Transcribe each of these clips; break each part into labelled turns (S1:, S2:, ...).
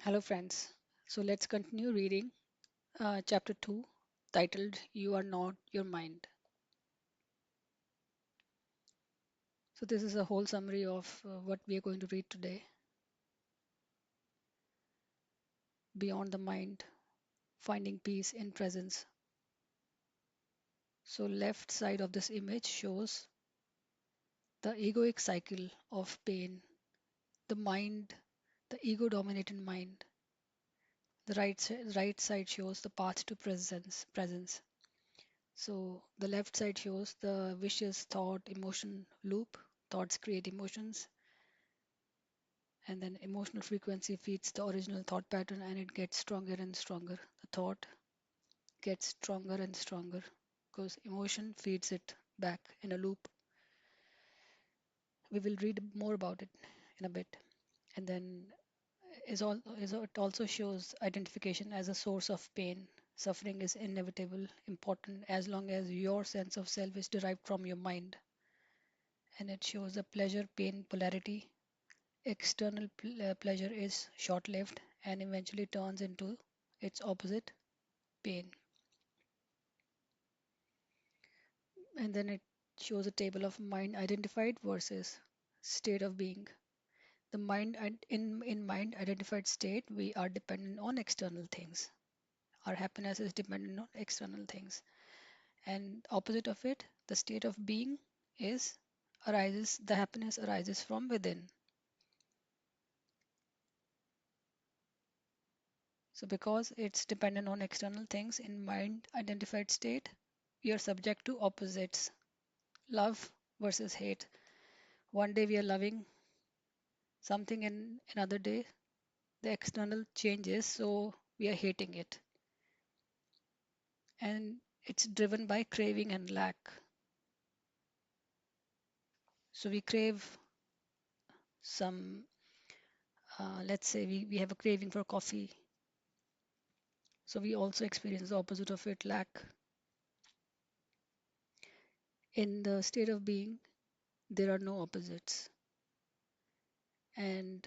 S1: Hello, friends. So let's continue reading chapter 2, titled You Are Not Your Mind. So, this is a whole summary of what we are going to read today. Beyond the mind, finding peace in presence. So, left side of this image shows the egoic cycle of pain, the mind, the ego dominated mind. The right side shows the path to presence. So, the left side shows the vicious thought emotion loop. Thoughts create emotions, and then emotional frequency feeds the original thought pattern and it gets stronger and stronger. The thought gets stronger and stronger because emotion feeds it back in a loop. We will read more about it in a bit. And then it also shows identification as a source of pain. Suffering is inevitable, important as long as your sense of self is derived from your mind. And it shows the pleasure pain polarity. External pleasure is short lived and eventually turns into its opposite, pain. And then it shows a table of mind identified versus state of being. The in mind identified state, we are dependent on external things. Our happiness is dependent on external things. And opposite of it, the state of being is arises, the happiness arises from within. So because it's dependent on external things in mind identified state, we are subject to opposites, love versus hate. One day we are loving something and another day the external changes, so we are hating it. And it's driven by craving and lack. So we crave some, let's say we have a craving for coffee. So we also experience the opposite of it, lack. In the state of being, there are no opposites. And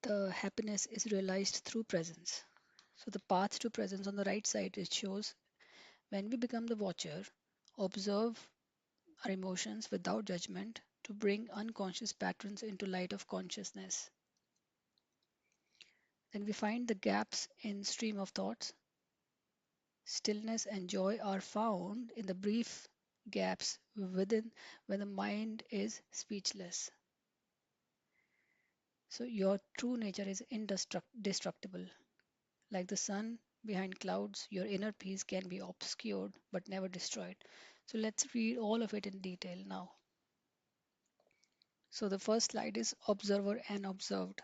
S1: the happiness is realized through presence. So the path to presence on the right side, it shows when we become the watcher, observe our emotions without judgment to bring unconscious patterns into light of consciousness. Then we find the gaps in stream of thoughts. Stillness and joy are found in the brief gaps within when the mind is speechless. So your true nature is indestructible. Like the sun behind clouds, your inner peace can be obscured but never destroyed. So let's read all of it in detail now. So the first slide is observer and observed.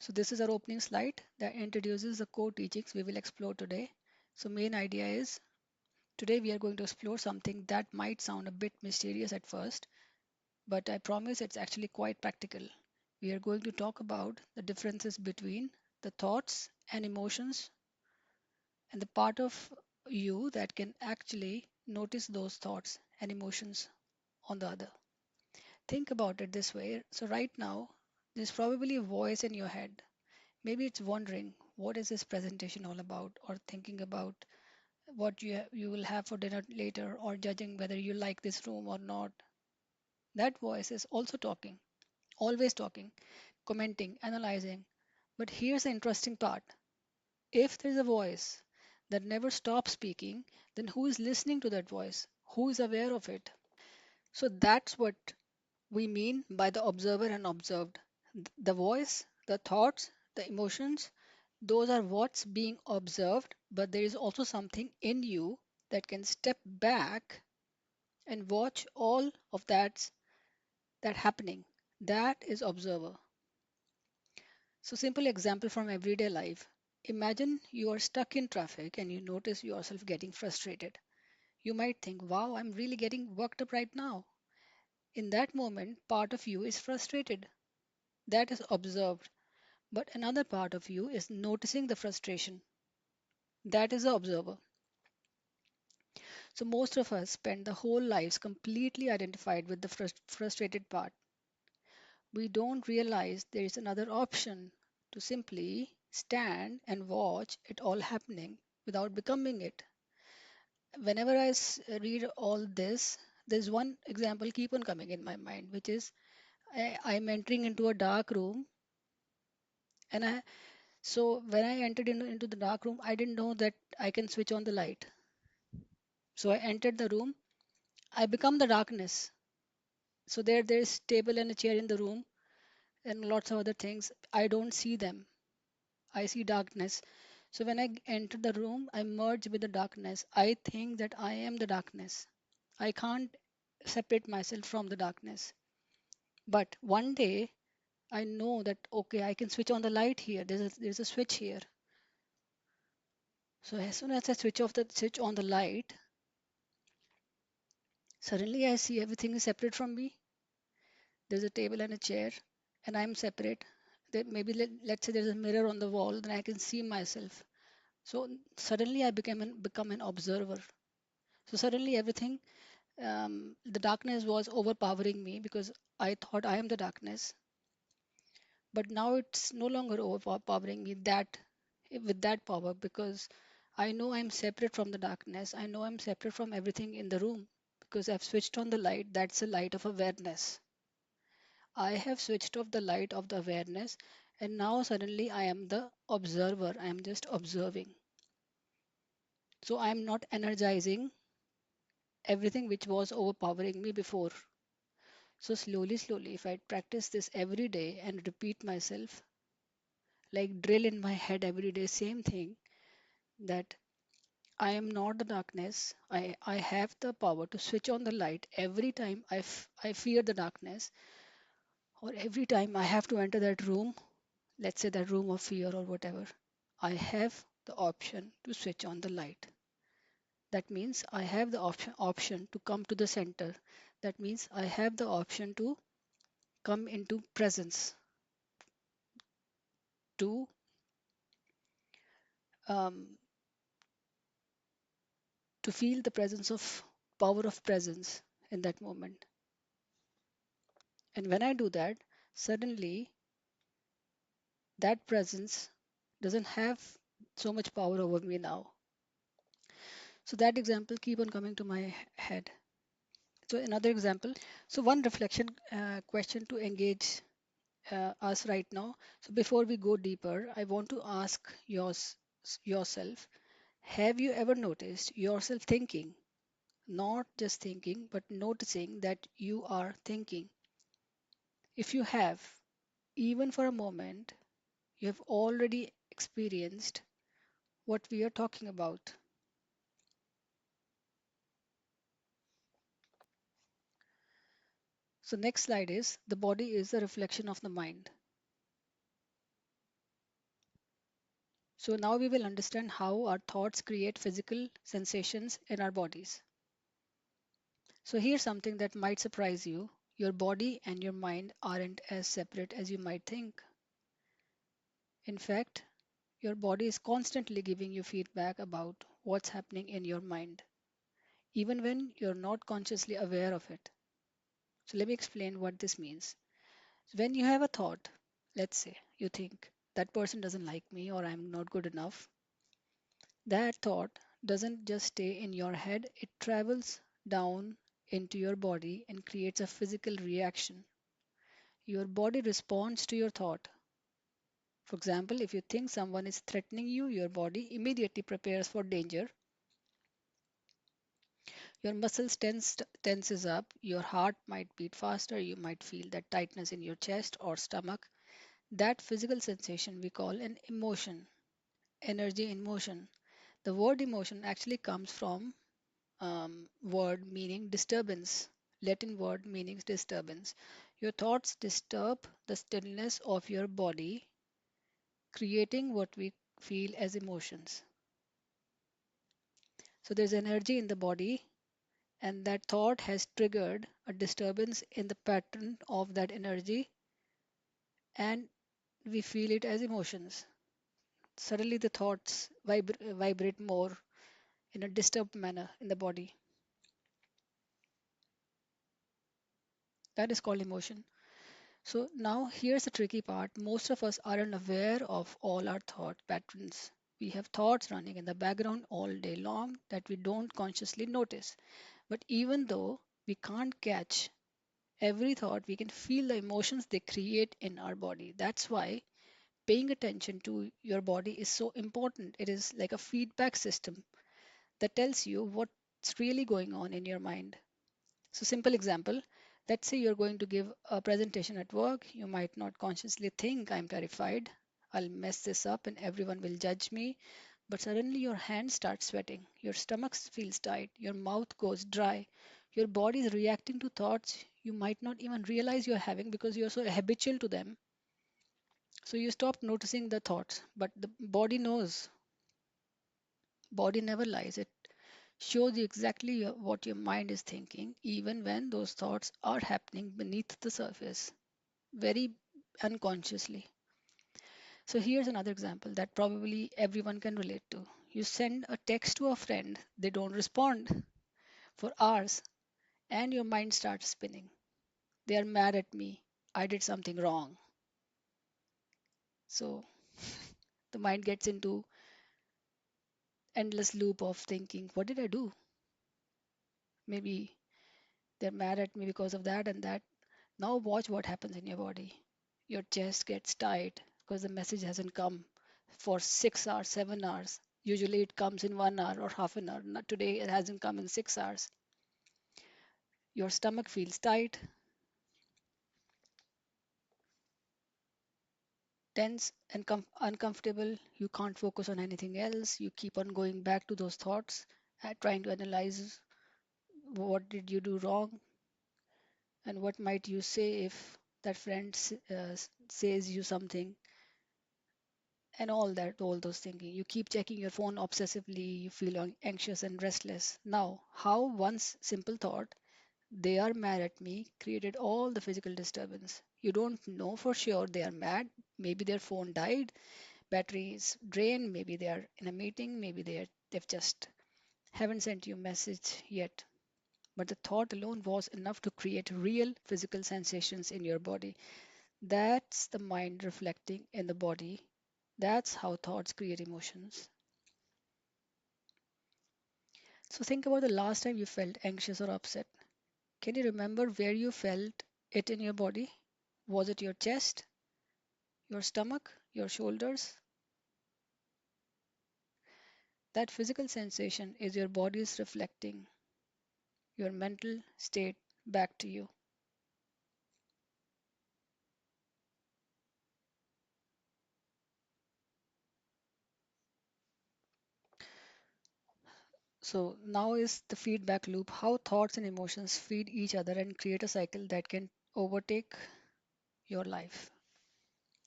S1: So this is our opening slide that introduces the core teachings we will explore today. So main idea is today we are going to explore something that might sound a bit mysterious at first, but I promise it's actually quite practical. We are going to talk about the differences between the thoughts and emotions and the part of you that can actually notice those thoughts and emotions on the other. Think about it this way. So right now, there's probably a voice in your head. Maybe it's wondering what is this presentation all about, or thinking about what you will have for dinner later, or judging whether you like this room or not. That voice is also talking, always talking, commenting, analyzing. But here's the interesting part. If there's a voice that never stops speaking, then who is listening to that voice? Who is aware of it? So that's what we mean by the observer and observed. The voice, the thoughts, the emotions, those are what's being observed, but there is also something in you that can step back and watch all of that happening. That is observer. So simple example from everyday life. Imagine you are stuck in traffic and you notice yourself getting frustrated. You might think, wow, I'm really getting worked up right now. In that moment, part of you is frustrated. That is observed. But another part of you is noticing the frustration. That is the observer. So most of us spend the whole lives completely identified with the frustrated part. we don't realize there is another option to simply stand and watch it all happening without becoming it. Whenever read all this, there's one example keep on coming in my mind, which is I'm entering into a dark room, and so when I entered into the dark room, I didn't know that I can switch on the light. So I entered the room, I become the darkness. So there's table and a chair in the room and lots of other things. I don't see them. I see darkness. So when I enter the room, I merge with the darkness. I think that I am the darkness. I can't separate myself from the darkness. But one day I know that okay, I can switch on the light here. There's a switch here. So as soon as I switch on the light, suddenly I see everything is separate from me. There's a table and a chair, and I'm separate. There maybe let's say there's a mirror on the wall, then I can see myself. So suddenly I become an observer. So suddenly everything, the darkness was overpowering me because I thought I am the darkness. But now it's no longer overpowering me that with that power because I know I'm separate from the darkness. I know I'm separate from everything in the room because I've switched on the light. That's a light of awareness. I have switched off the light of the awareness, and now suddenly I am the observer. I am just observing. So I am not energizing everything which was overpowering me before. So slowly, if I practice this every day and repeat myself, like drill in my head every day, same thing that I am not the darkness. I have the power to switch on the light every time I fear the darkness, or every time I have to enter that room, let's say that room of fear or whatever. I have the option to switch on the light. That means I have the option to come to the center. That means I have the option to come into presence, to um, to feel the presence of power of presence in that moment. And when I do that, suddenly that presence doesn't have so much power over me now. So that example keep on coming to my head. So another example. So one reflection question to engage us right now. So before we go deeper, I want to ask yourself, have you ever noticed yourself thinking? Not just thinking, but noticing that you are thinking. If you have, even for a moment, you have already experienced what we are talking about. So next slide is the body is a reflection of the mind. So now we will understand how our thoughts create physical sensations in our bodies. So here's something that might surprise you. Your body and your mind aren't as separate as you might think. In fact, your body is constantly giving you feedback about what's happening in your mind, even when you're not consciously aware of it. So let me explain what this means. So when you have a thought, let's say you think that person doesn't like me or I'm not good enough, that thought doesn't just stay in your head, it travels down into your body and creates a physical reaction. Your body responds to your thought. For example, if you think someone is threatening you, your body immediately prepares for danger. Your muscles tenses up, your heart might beat faster, you might feel that tightness in your chest or stomach. That physical sensation we call an emotion, energy in motion. The word emotion actually comes from word meaning disturbance, Latin word meaning disturbance. Your thoughts disturb the stillness of your body, creating what we feel as emotions. So there's energy in the body, and that thought has triggered a disturbance in the pattern of that energy, and we feel it as emotions. Suddenly, the thoughts vibrate more in a disturbed manner in the body. That is called emotion. So now here's the tricky part. Most of us aren't aware of all our thought patterns. We have thoughts running in the background all day long that we don't consciously notice. But even though we can't catch every thought, we can feel the emotions they create in our body. That's why paying attention to your body is so important. It is like a feedback system that tells you what's really going on in your mind. So, simple example, let's say you're going to give a presentation at work. You might not consciously think, I'm terrified, I'll mess this up and everyone will judge me. But suddenly your hands start sweating, your stomach feels tight, your mouth goes dry, your body is reacting to thoughts you might not even realize you're having because you're so habitual to them. So you stop noticing the thoughts, but the body knows. Body never lies. It shows you exactly what your mind is thinking, even when those thoughts are happening beneath the surface, very unconsciously. So here's another example that probably everyone can relate to. You send a text to a friend, they don't respond for hours, and your mind starts spinning. They are mad at me. I did something wrong. So the mind gets into endless loop of thinking, what did I do? Maybe they're mad at me because of that and that. Now watch what happens in your body. Your chest gets tight because the message hasn't come for 6 hours, 7 hours. Usually it comes in 1 hour or half an hour. Not today, it hasn't come in 6 hours. Your stomach feels tight, tense, and uncomfortable. You can't focus on anything else. You keep on going back to those thoughts, trying to analyze what did you do wrong and what might you say if that friend says you something, and all those thinking. You keep checking your phone obsessively, you feel anxious and restless. Now, how once simple thought, they are mad at me, created all the physical disturbance. You don't know for sure they are mad. Maybe their phone died, battery is drained, maybe they are in a meeting, maybe they've just haven't sent you a message yet. But the thought alone was enough to create real physical sensations in your body. That's the mind reflecting in the body. That's how thoughts create emotions. So think about the last time you felt anxious or upset. Can you remember where you felt it in your body? Was it your chest, your stomach, your shoulders? That physical sensation is your body's reflecting your mental state back to you. So now is the feedback loop, how thoughts and emotions feed each other and create a cycle that can overtake your life.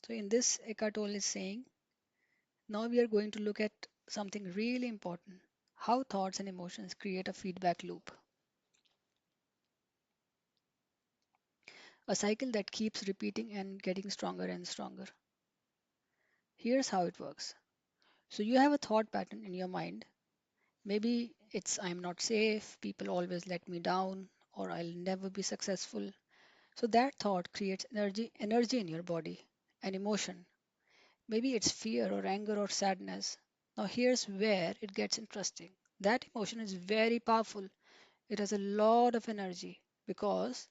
S1: So in this, Eckhart Tolle is saying, now we are going to look at something really important, how thoughts and emotions create a feedback loop, a cycle that keeps repeating and getting stronger and stronger. Here's how it works. So you have a thought pattern in your mind. Maybe it's I'm not safe, people always let me down, or I'll never be successful. So that thought creates energy in your body, an emotion. Maybe it's fear or anger or sadness. Now here's where it gets interesting. That emotion is very powerful. It has a lot of energy because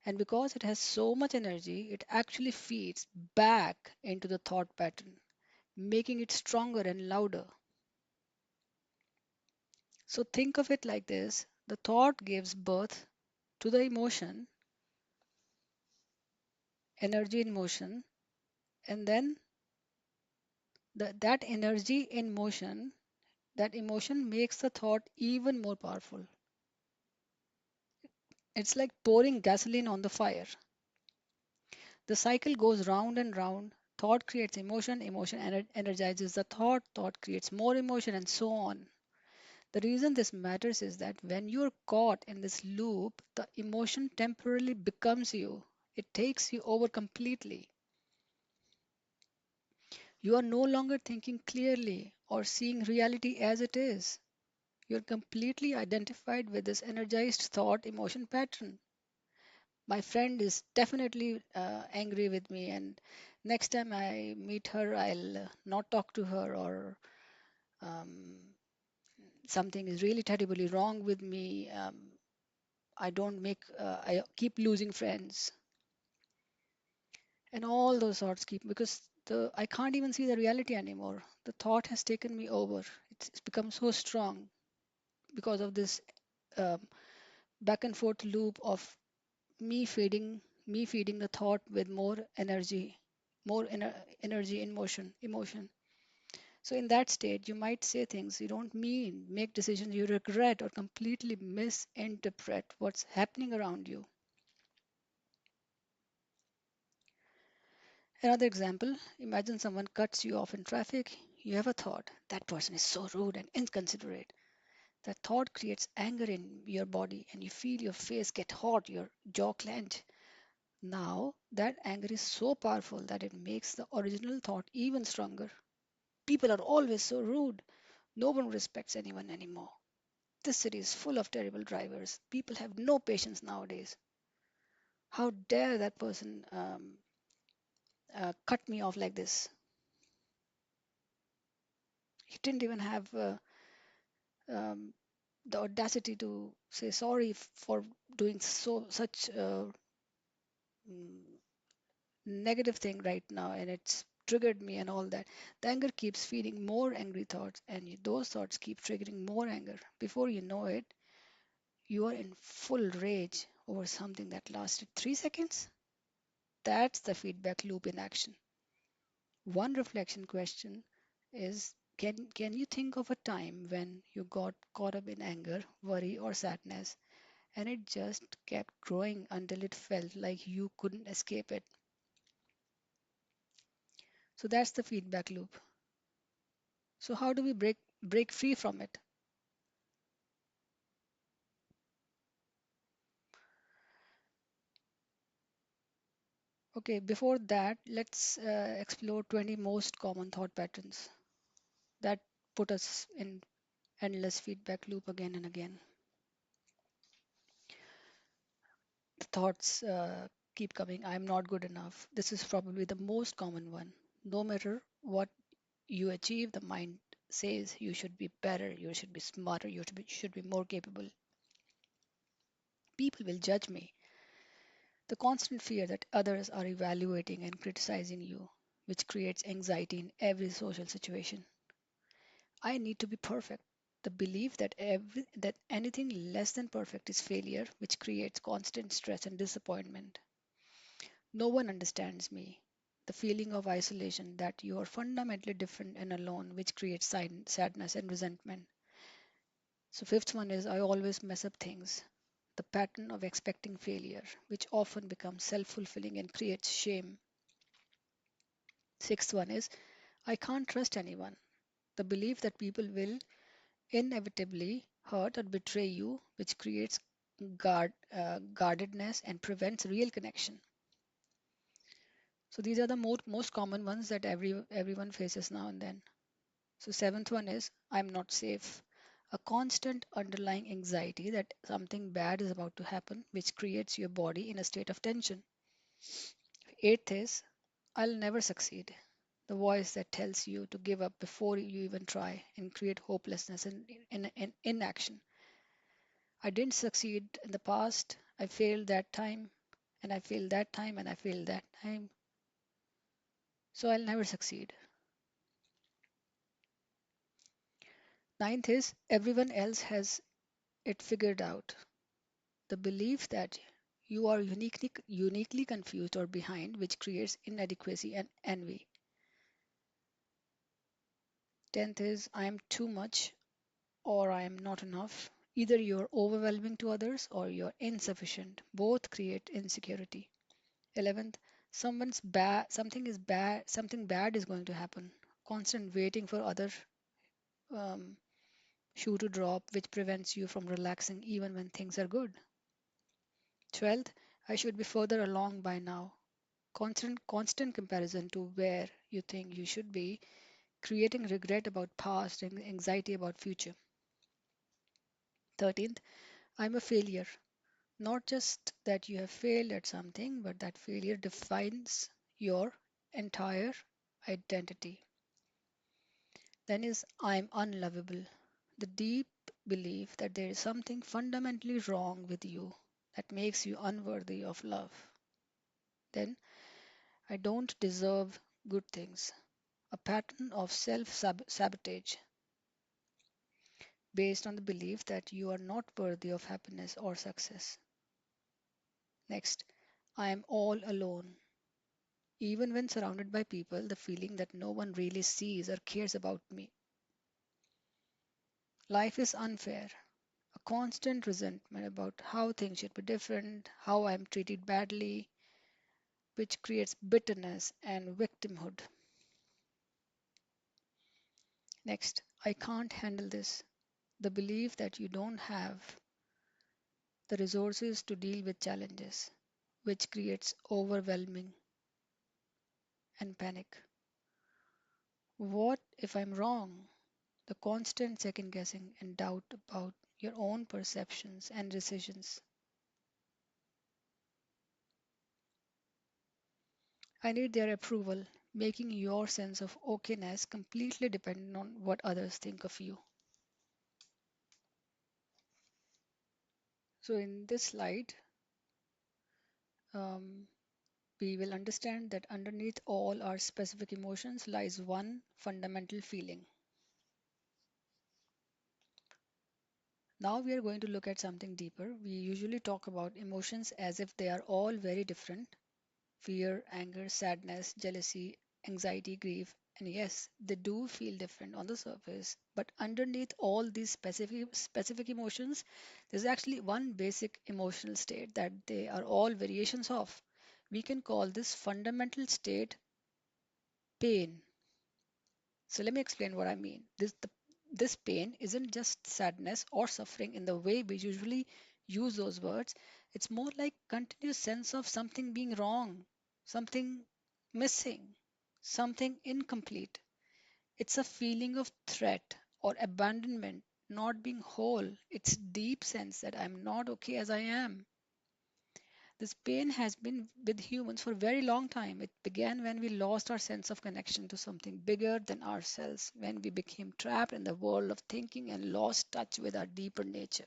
S1: it has so much energy, it actually feeds back into the thought pattern, making it stronger and louder. So think of it like this, the thought gives birth to the emotion, energy in motion, and then that energy in motion, that emotion makes the thought even more powerful. It's like pouring gasoline on the fire. The cycle goes round and round. Thought creates emotion, emotion energizes the thought, thought creates more emotion, and so on. The reason this matters is that when you're caught in this loop, the emotion temporarily becomes you. It takes you over completely. You are no longer thinking clearly or seeing reality as it is. You're completely identified with this energized thought emotion pattern. My friend is definitely angry with me, and next time I meet her, I'll not talk to her, or um, something is really terribly wrong with me. I keep losing friends, and all those thoughts keep, because I can't even see the reality anymore. The thought has taken me over. It's become so strong because of this um, back and forth loop of me feeding me feeding the thought with more energy, energy in emotion. So in that state, you might say things you don't mean, make decisions you regret, or completely misinterpret what's happening around you. Another example: imagine someone cuts you off in traffic. You have a thought, that person is so rude and inconsiderate. That thought creates anger in your body, and you feel your face get hot, your jaw clench. Now, that anger is so powerful that it makes the original thought even stronger. People are always so rude. No one respects anyone anymore. This city is full of terrible drivers. People have no patience nowadays. How dare that person cut me off like this? He didn't even have um, the audacity to say sorry for doing such mm, negative thing right now, and it's triggered me and all that. The anger keeps feeding more angry thoughts, and those thoughts keep triggering more anger. Before you know it, you are in full rage over something that lasted 3 seconds. That's the feedback loop in action. One reflection question is, can you think of a time when you got caught up in anger, worry, or sadness, and it just kept growing until it felt like you couldn't escape it? So that's the feedback loop. So how do we break free from it? Okay, before that, let's explore 20 most common thought patterns that put us in endless feedback loop again and again. The thoughts keep coming. I'm not good enough. This is probably the most common one. No matter what you achieve, the mind says you should be better, you should be smarter, should be more capable. People will judge me. The constant fear that others are evaluating and criticizing you, which creates anxiety in every social situation. I need to be perfect. The belief that that anything less than perfect is failure, which creates constant stress and disappointment. No one understands me. The feeling of isolation, that you are fundamentally different and alone, which creates sadness and resentment. So, fifth one is, I always mess up things. The pattern of expecting failure, which often becomes self fulfilling and creates shame. Sixth one is, I can't trust anyone. The belief that people will inevitably hurt or betray you, which creates guardedness and prevents real connection. So these are the most common ones that everyone faces now and then. So seventh one is, I'm not safe. A constant underlying anxiety that something bad is about to happen, which creates your body in a state of tension. Eighth is, I'll never succeed. The voice that tells you to give up before you even try and create hopelessness and in inaction. I didn't succeed in the past. I failed that time, and I failed that time, and I failed that time. So I'll never succeed. Ninth is, everyone else has it figured out. The belief that you are uniquely confused or behind, which creates inadequacy and envy. Tenth is, I am too much or I am not enough. Either you're overwhelming to others or you're insufficient. Both create insecurity. 11th, something bad is going to happen. Constant waiting for other um, shoe to drop, which prevents you from relaxing even when things are good. 12th, I should be further along by now. Constant comparison to where you think you should be, creating regret about past and anxiety about future. 13th, I'm a failure. Not just that you have failed at something, but that failure defines your entire identity. Then is I'm unlovable. The deep belief that there is something fundamentally wrong with you that makes you unworthy of love. Then I don't deserve good things. A pattern of self sabotage based on the belief that you are not worthy of happiness or success. Next, I am all alone. Even when surrounded by people, the feeling that no one really sees or cares about me. Life is unfair. A constant resentment about how things should be different, how I'm treated badly, which creates bitterness and victimhood. Next, I can't handle this. The belief that you don't have the resources to deal with challenges, which creates overwhelming and panic. What if I'm wrong? The constant second guessing and doubt about your own perceptions and decisions. I need their approval, making your sense of okayness completely dependent on what others think of you. So, in this slide, um, we will understand that underneath all our specific emotions lies one fundamental feeling. Now, we are going to look at something deeper. We usually talk about emotions as if they are all very different: fear, anger, sadness, jealousy, anxiety, grief. And yes, they do feel different on the surface. But underneath all these specific emotions, there's actually one basic emotional state that they are all variations of. We can call this fundamental state pain. So let me explain what I mean. This pain isn't just sadness or suffering in the way we usually use those words. It's more like continuous sense of something being wrong, something missing, something incomplete. It's a feeling of threat or abandonment, not being whole. It's deep sense that I'm not okay as I am. This pain has been with humans for a very long time. It began when we lost our sense of connection to something bigger than ourselves, when we became trapped in the world of thinking and lost touch with our deeper nature.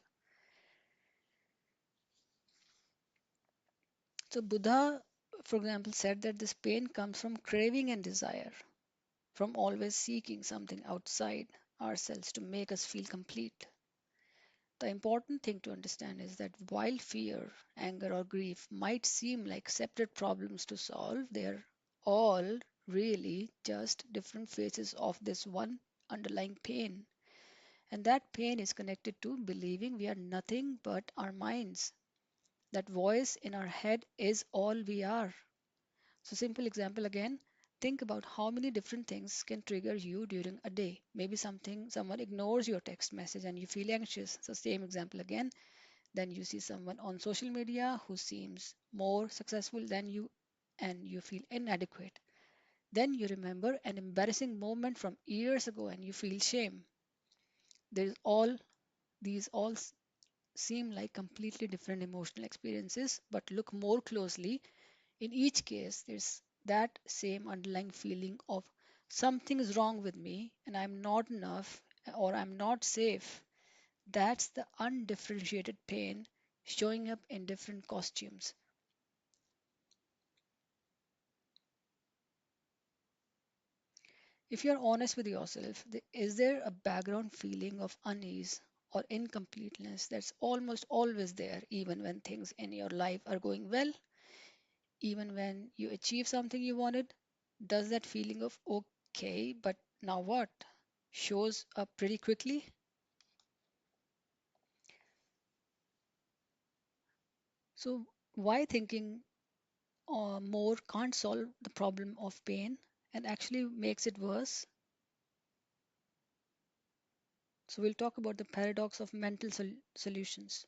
S1: So, Buddha, for example, said that this pain comes from craving and desire, from always seeking something outside ourselves to make us feel complete. The important thing to understand is that while fear, anger, or grief might seem like separate problems to solve, they're all really just different phases of this one underlying pain. And that pain is connected to believing we are nothing but our minds. That voice in our head is all we are. So, simple example again. Think about how many different things can trigger you during a day. Maybe someone ignores your text message and you feel anxious. So, same example again. Then you see someone on social media who seems more successful than you and you feel inadequate. Then you remember an embarrassing moment from years ago and you feel shame. There's all these all seem like completely different emotional experiences, but look more closely. In each case, there's that same underlying feeling of something is wrong with me and I'm not enough or I'm not safe. That's the undifferentiated pain showing up in different costumes. If you're honest with yourself, is there a background feeling of unease or incompleteness that's almost always there, even when things in your life are going well, even when you achieve something you wanted? Does that feeling of okay, but now what shows up pretty quickly? So, why thinking more can't solve the problem of pain and actually makes it worse? So, we'll talk about the paradox of mental solutions.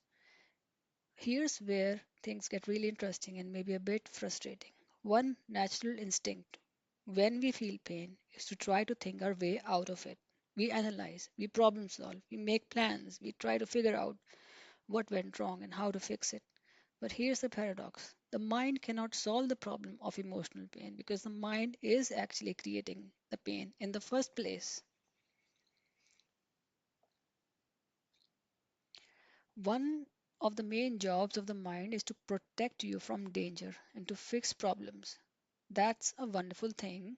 S1: Here's where things get really interesting and maybe a bit frustrating. One natural instinct when we feel pain is to try to think our way out of it. We analyze, we problem solve, we make plans, we try to figure out what went wrong and how to fix it. But here's the paradox: the mind cannot solve the problem of emotional pain because the mind is actually creating the pain in the first place. One of the main jobs of the mind is to protect you from danger and to fix problems. That's a wonderful thing.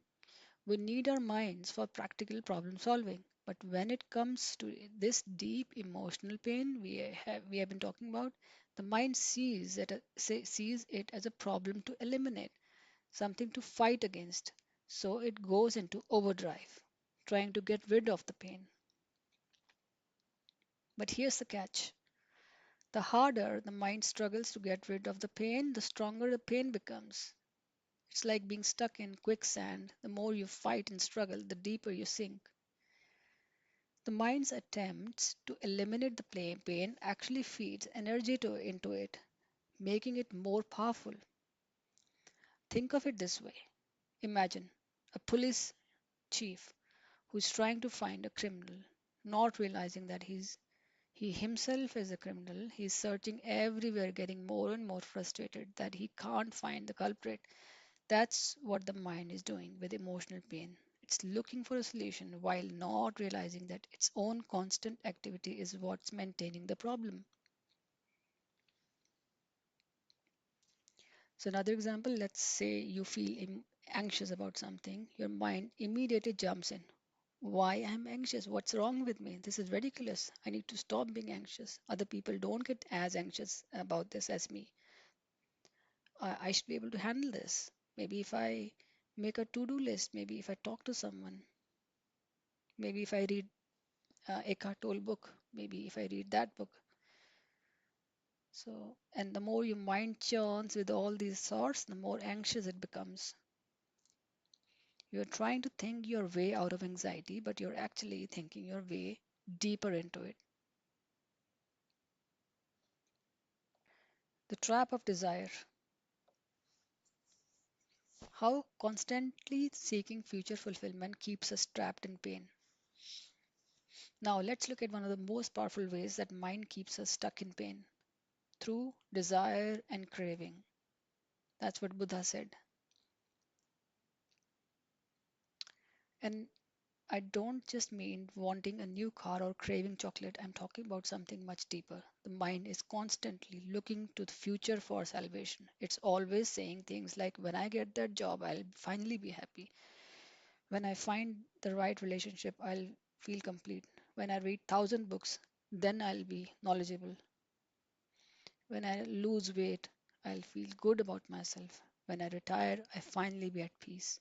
S1: We need our minds for practical problem solving. But when it comes to this deep emotional pain we have been talking about, the mind sees it as a problem to eliminate, something to fight against. So it goes into overdrive, trying to get rid of the pain. But here's the catch: the harder the mind struggles to get rid of the pain, the stronger the pain becomes. It's like being stuck in quicksand. The more you fight and struggle, the deeper you sink. The mind's attempts to eliminate the pain actually feeds energy into it, making it more powerful. Think of it this way: imagine a police chief who's trying to find a criminal, not realizing that he himself is a criminal. He's searching everywhere, getting more and more frustrated that he can't find the culprit. That's what the mind is doing with emotional pain. It's looking for a solution while not realizing that its own constant activity is what's maintaining the problem. So, another example: let's say you feel anxious about something. Your mind immediately jumps in. Why I'm anxious? What's wrong with me? This is ridiculous. I need to stop being anxious. Other people don't get as anxious about this as me. I should be able to handle this. Maybe if I make a to do list, maybe if I talk to someone, maybe if I read Eckhart Tolle book, maybe if I read that book. So, and the more your mind churns with all these thoughts, the more anxious it becomes. You're trying to think your way out of anxiety, but you're actually thinking your way deeper into it. The trap of desire. How constantly seeking future fulfillment keeps us trapped in pain. Now, let's look at one of the most powerful ways that mind keeps us stuck in pain: through desire and craving. That's what Buddha said. And I don't just mean wanting a new car or craving chocolate. I'm talking about something much deeper. The mind is constantly looking to the future for salvation. It's always saying things like, when I get that job, I'll finally be happy. When I find the right relationship, I'll feel complete. When I read 1,000 books, then I'll be knowledgeable. When I lose weight, I'll feel good about myself. When I retire, I finally be at peace.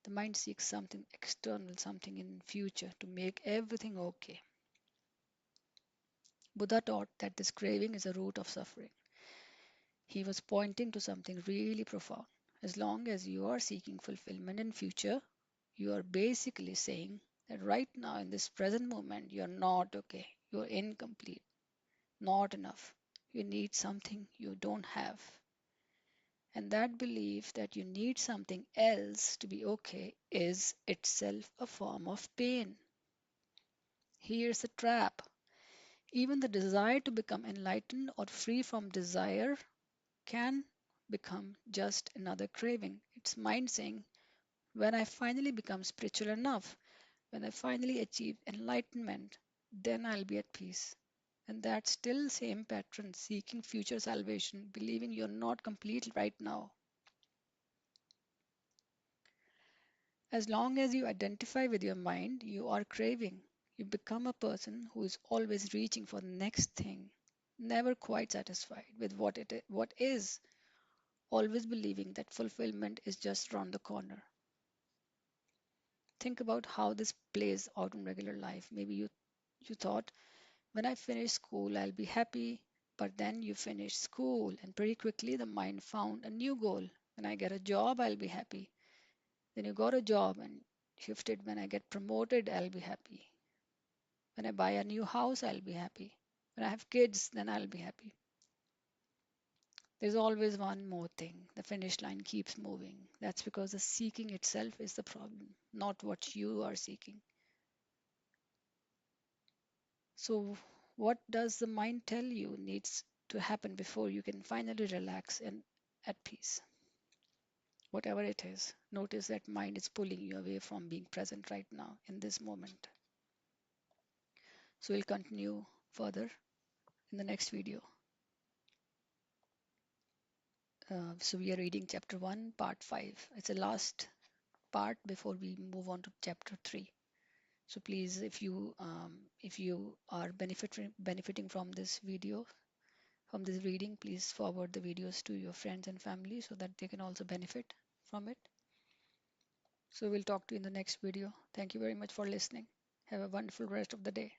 S1: The mind seeks something external, something in future to make everything okay. Buddha taught that this craving is a root of suffering. He was pointing to something really profound. As long as you are seeking fulfillment in future, you are basically saying that right now in this present moment you're not okay. You're incomplete, not enough. You need something you don't have. And that belief that you need something else to be okay is itself a form of pain. Here's the trap: even the desire to become enlightened or free from desire can become just another craving. It's mind saying, when I finally become spiritual enough, when I finally achieve enlightenment, then I'll be at peace. And that's still same pattern: seeking future salvation, believing you're not complete right now. As long as you identify with your mind, you are craving. You become a person who is always reaching for the next thing, never quite satisfied with what is, always believing that fulfillment is just around the corner. Think about how this plays out in regular life. Maybe you thought, when I finish school, I'll be happy. But then you finish school, and pretty quickly the mind found a new goal. When I get a job, I'll be happy. Then you got a job and shifted. When I get promoted, I'll be happy. When I buy a new house, I'll be happy. When I have kids, then I'll be happy. There's always one more thing. The finish line keeps moving. That's because the seeking itself is the problem, not what you are seeking. So, what does the mind tell you needs to happen before you can finally relax and at peace. Whatever it is, notice that mind is pulling you away from being present right now in this moment. So we'll continue further in the next video. So we are reading chapter 1, part 5. It's the last part before we move on to chapter 3. So please, if you are benefiting from this video, from this reading, please forward the videos to your friends and family so that they can also benefit from it. So we'll talk to you in the next video. Thank you very much for listening. Have a wonderful rest of the day.